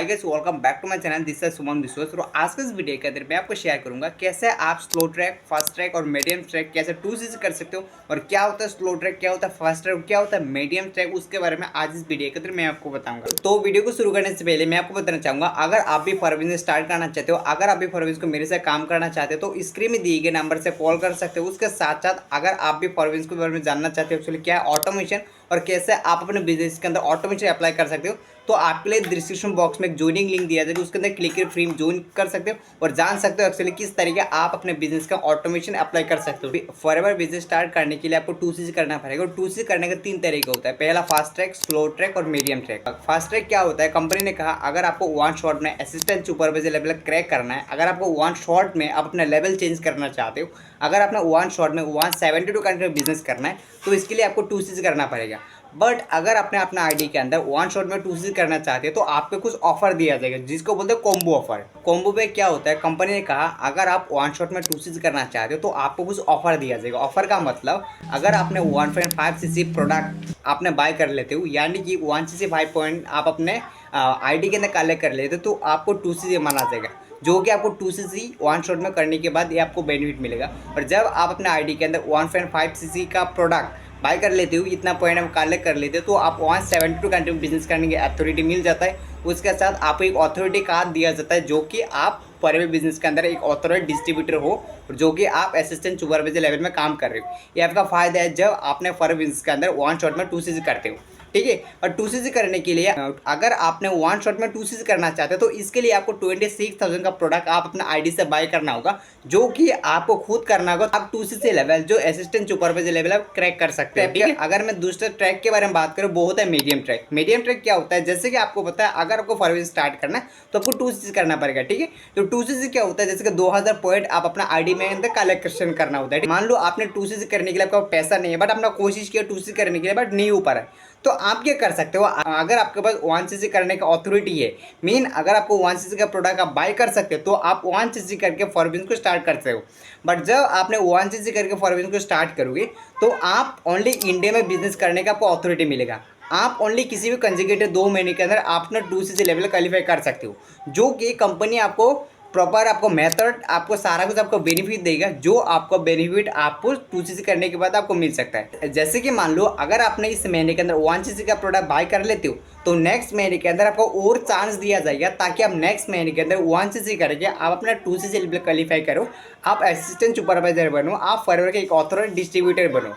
Hi guys, welcome back to my channel. This is Suman Biswas. तो आज के इस वीडियो के अंदर मैं आपको शेयर करूंगा कैसे आप स्लो ट्रैक, फास्ट ट्रैक और मीडियम ट्रैक कैसे टू चीज कर सकते हो, और क्या होता है स्लो ट्रैक, क्या होता है फास्ट ट्रैक, क्या होता है मीडियम ट्रैक, उसके बारे में आज इस वीडियो के अंदर मैं आपको बताऊंगा। तो वीडियो को शुरू करने से पहले मैं आपको बताना चाहूंगा, अगर आप भी फॉर बिजनेस स्टार्ट करना चाहते हो, अगर आप भी फॉर बिजनेस को मेरे से काम करना चाहते हो, तो स्क्रीन में दिए गए नंबर से कॉल कर सकते हो। उसके साथ साथ अगर आप भी फॉर बिजनेस के बारे में जानना चाहते हो एक्चुअली क्या है ऑटोमेशन और कैसे आप अपने बिजनेस के अंदर ऑटोमेशन अप्लाई कर सकते हो, तो आपके लिए डिस्क्रिप्शन बॉक्स में एक ज्वाइनिंग लिंक दिया जाएगा, उसके अंदर क्लिक कर फ्री में ज्वाइन कर सकते हो और जान सकते हो एक्चुअली किस तरीके आप अपने बिजनेस का ऑटोमेशन अप्लाई कर सकते हो। फॉरएवर बिजनेस स्टार्ट करने के लिए आपको टू चीज करना पड़ेगा, और टू चीज करने का तीन तरीका होता है। पहला फास्ट ट्रैक, स्लो ट्रैक और मीडियम ट्रैक। फास्ट ट्रैक क्या होता है, कंपनी ने कहा अगर आपको वन शॉट में असिस्टेंट सुपरवाइजर लेवल क्रैक करना है, अगर आपको वन शॉट में आप अपना लेवल चेंज करना चाहते हो, अगर आपने वन शॉट में 172 कंट्री में बिजनेस करना है, तो इसके लिए आपको टू चीज करना पड़ेगा। बट अगर आपने अपना आईडी के अंदर वन शॉट में टू चीज करना चाहते हैं, तो आपको कुछ ऑफर दिया जाएगा जिसको बोलते हैं कॉम्बो ऑफर। कॉम्बो पे क्या होता है, कंपनी ने कहा अगर आप वन शॉट में टू चीज करना चाहते हो तो आपको कुछ ऑफर दिया जाएगा। ऑफर का मतलब अगर आपने 1.5cc प्रोडक्ट आपने बाय कर लेते हो, यानी कि 1cc 5 पॉइंट आप अपने आईडी के अंदर कलेक्ट कर लेते हो, तो आपको 2cc माना जाएगा, जो कि आपको 2cc वन शॉट में करने के बाद ये आपको बेनिफिट मिलेगा। और जब आप अपने आईडी के अंदर 1.5cc का प्रोडक्ट बाय कर लेते हो, इतना पॉइंट हम कलेक्ट कर लेते हो, तो आप 172 कंट्री में बिजनेस करने की अथॉरिटी मिल जाता है। उसके साथ आपको एक अथॉरिटी कार्ड दिया जाता है, जो कि आप फॉरएवर बिजनेस के अंदर एक ऑथोराइज डिस्ट्रीब्यूटर हो, जो कि आप असिस्टेंट सुपरवाइजर लेवल में काम कर रहे हो। ये आपका फायदा है जब आपने फॉरएवर बिजनेस के अंदर वन शॉट में 2cc करते हो, ठीक है। और 2cc करने के लिए अगर आपने वन शॉट में 2cc करना चाहते हो, तो इसके लिए आपको 26,000 का प्रोडक्ट आप अपना आईडी से बाय करना होगा, जो कि आपको खुद करना होगा। आप 2cc लेवल जो असिस्टेंट सुपरवाइजर लेवल आप क्रैक कर सकते हैं, ठीक है। अगर मैं दूसरे ट्रैक के बारे में बात करूँ, वो होता है मीडियम ट्रैक। मीडियम ट्रैक क्या होता है, जैसे कि आपको पता है अगर आपको फॉरवर्ड स्टार्ट करना है तो आपको 2cc करना पड़ेगा, ठीक है। तो 2cc क्या होता है, जैसे कि 2000 पॉइंट आप अपना आईडी में अंदर कलेक्शन करना होता है। मान लो आपने 2cc करने के लिए आपका पैसा नहीं है, बट आपने कोशिश किया 2cc करने के लिए, बट नहीं हो पा रहा है, तो आप क्या कर सकते हो, अगर आपके पास 1cc करने का अथॉरिटी है, मीन अगर आपको 1cc का प्रोडक्ट आप बाय कर सकते हो, तो आप 1cc करके फॉर बिजनेस को स्टार्ट करते हो। बट जब आपने 1cc करके फॉर बिजनेस को स्टार्ट करोगे, तो आप ओनली इंडिया में बिजनेस करने का आपको अथॉरिटी मिलेगा। आप ओनली किसी भी कंजिक्यूटिव 2 महीने के अंदर आप अपना 2cc लेवल क्वालिफाई कर सकते हो, जो कि कंपनी आपको प्रॉपर आपको मेथड, आपको सारा कुछ आपको बेनिफिट देगा, जो आपको बेनिफिट आपको 2cc करने के बाद आपको मिल सकता है। जैसे कि मान लो अगर आपने इस महीने के अंदर 1cc का प्रोडक्ट बाय कर लेते हो, तो नेक्स्ट महीने के अंदर आपको और चांस दिया जाएगा, ताकि आप नेक्स्ट महीने के अंदर 1cc करके आप अपना 2cc लेवल क्वालिफाई करो, आप असिस्टेंट सुपरवाइजर बनो, आप फॉरवर्ड के एक ऑथोराइज्ड डिस्ट्रीब्यूटर बनो,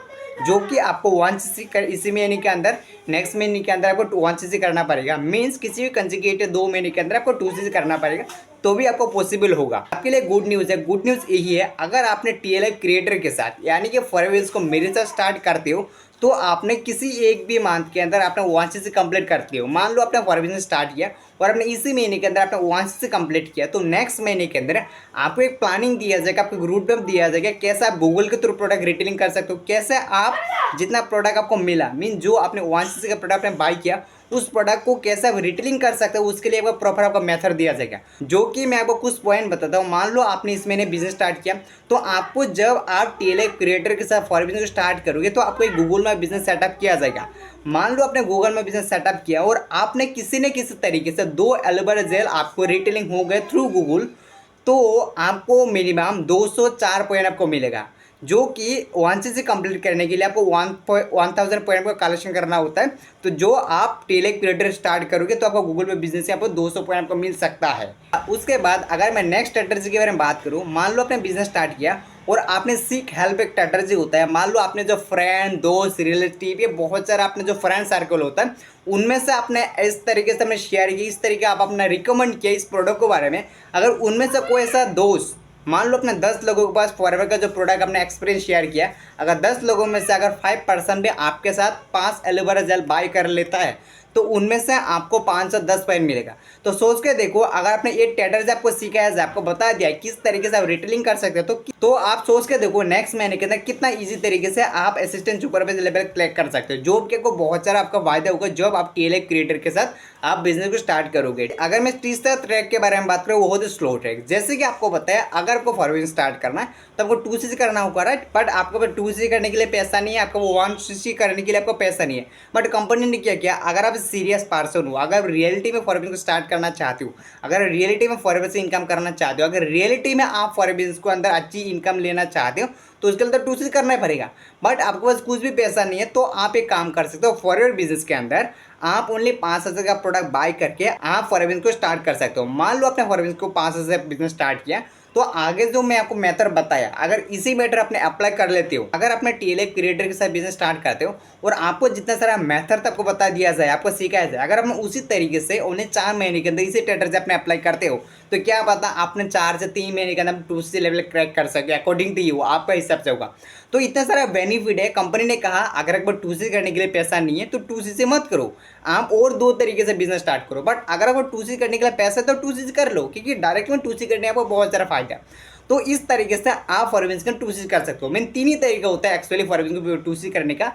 जो कि आपको 1cc कर इसी महीने के अंदर, नेक्स्ट महीने के अंदर आपको 1cc करना पड़ेगा। मीन्स किसी भी कंजिक्यूटिव 2 महीने के अंदर आपको 2cc करना पड़ेगा, तो भी आपको पॉसिबल होगा। आपके लिए गुड न्यूज़ है। गुड न्यूज़ यही है, अगर आपने TLF क्रिएटर के साथ यानी कि फॉरएवर को मेरे साथ स्टार्ट करते हो, तो आपने किसी एक भी मंथ के अंदर आपने 1cc कंप्लीट करते हो। मान लो आपने फॉरएवर स्टार्ट किया और आपने इसी महीने के अंदर आपने 1cc कंप्लीट किया, तो नेक्स्ट महीने के अंदर आपको एक प्लानिंग दिया जाएगा, आपको रूट मैप दिया जाएगा, कैसे आप गूगल के थ्रू प्रोडक्ट रिटेलिंग कर सकते हो, कैसे आप जितना प्रोडक्ट आपको मिला, मीन जो आपने 1cc का प्रोडक्ट आपने बाय किया, उस प्रोडक्ट को कैसे आप रिटेलिंग कर सकते हो, उसके लिए आपको प्रॉपर आपका मेथड दिया जाएगा, जो कि मैं आपको कुछ पॉइंट बताता हूँ। मान लो आपने इस महीने बिजनेस स्टार्ट किया, तो आपको जब आप TLF क्रिएटर के साथ फॉर बिजनेस को स्टार्ट करोगे, तो आपको एक गूगल में बिजनेस सेटअप किया जाएगा। मान लो आपने गूगल में बिजनेस सेटअप किया और आपने किसी न किसी तरीके से 2 एलोवेरा जेल आपको रिटेलिंग हो गए थ्रू गूगल, तो आपको मिनिमम 204 पॉइंट आपको मिलेगा, जो कि 1cc कंप्लीट करने के लिए आपको 1000 पॉइंट का कलेक्शन करना होता है। तो जो आप TLF क्रिएटर स्टार्ट करोगे, तो आपको गूगल पे बिजनेस से आपको 200 पॉइंट आपको मिल सकता है। उसके बाद अगर मैं नेक्स्ट स्ट्रेटजी के बारे में बात करूँ, मान लो आपने बिजनेस स्टार्ट किया और आपने सीख हेल्प एक स्ट्रेटजी होता है। मान लो आपने जो फ्रेंड, दोस्त, रिलेटिव, ये बहुत सारा आपने जो फ्रेंड सर्कल होता है, उनमें से आपने इस तरीके से आपने शेयर किया, इस तरीके आप अपना रिकमेंड किया इस प्रोडक्ट के बारे में। अगर उनमें से कोई ऐसा दोस्त, मान लो अपने 10 लोगों के पास फॉरएवर का जो प्रोडक्ट आपने एक्सपीरियंस शेयर किया, अगर 10 लोगों में से अगर 5% भी आपके साथ 5 एलोवेरा जेल बाय कर लेता है, तो उनमें से आपको 510 पॉइंट मिलेगा। तो सोच के देखो, अगर आपने ये स्ट्रेटजी आपको सिखाया है, आपको बता दिया है किस तरीके से आप रिटेलिंग कर सकते हो, तो आप सोच के देखो नेक्स्ट महीने के अंदर कितना इजी तरीके से आप असिस्टेंट सुपरवाइजर लेवल क्लिक कर सकते हो, जो के को बहुत सारा आपका फायदा होगा जब आप TLF क्रिएटर के साथ आप बिजनेस को स्टार्ट करोगे। अगर मैं तीसरा ट्रैक के बारे में बात करूँ, वो होता है स्लो ट्रैक। जैसे कि आपको पता है अगर आपको फॉरवर्ड स्टार्ट करना है, तो आपको 2cc करना होगा, राइट। बट आपको 2cc करने के लिए पैसा नहीं है, आपको 1cc करने के लिए आपको पैसा नहीं है। बट कंपनी ने क्या किया, अगर आप सीरियस पर्सन हो, अगर रियलिटी में फॉर बिजनेस को स्टार्ट करना चाहते हो, अगर रियलिटी में फॉर बिजनेस से इनकम करना चाहते हो, अगर रियलिटी में आप फॉर बिजनेस को अंदर अच्छी इनकम लेना चाहते हो, तो उसके अंदर टू चीज़ करना ही पड़ेगा। बट आपके पास कुछ भी पैसा नहीं है तो आप एक काम कर सकते हो, फॉर योर बिजनेस के अंदर आप ओनली 5,000 का प्रोडक्ट बाय करके आप फॉर बिजनेस को स्टार्ट कर सकते हो। मान लो आपने फॉर बिजनेस को 5,000 बिजनेस स्टार्ट किया, तो आगे जो मैं आपको मेथड बताया, अगर इसी मेथड अपने अप्लाई कर लेते हो, अगर अपने टीएलए क्रिएटर के साथ बिजनेस स्टार्ट करते हो और आपको जितना सारा मेथड आपको बता दिया जाए, आपको सिखाया जाए, अगर आपने उसी तरीके से उन्हें 4 महीने के अंदर इसी ट्रेडर से अपने अप्लाई करते हो, तो क्या पता आपने 4 से 3 महीने के अंदर 2C लेवल क्रैक कर सके, अकॉर्डिंग टू यू, आपका हिसाब से होगा। तो इतना सारा बेनिफिट है। कंपनी ने कहा अगर एक बार 2C करने के लिए पैसा नहीं है तो 2C से मत करो, आप और 2 तरीके से बिजनेस स्टार्ट करो। बट अगर आपको 2C करने के लिए पैसा है तो 2C कर लो, क्योंकि डायरेक्ट में 2C करने आपको बहुत सारा फायदा है। तो इस तरीके से आप फॉर बिजनेस का 2C कर सकते हो। मेन 3 ही तरीका होता है एक्चुअली फॉर बिजनेस को 2C करने का।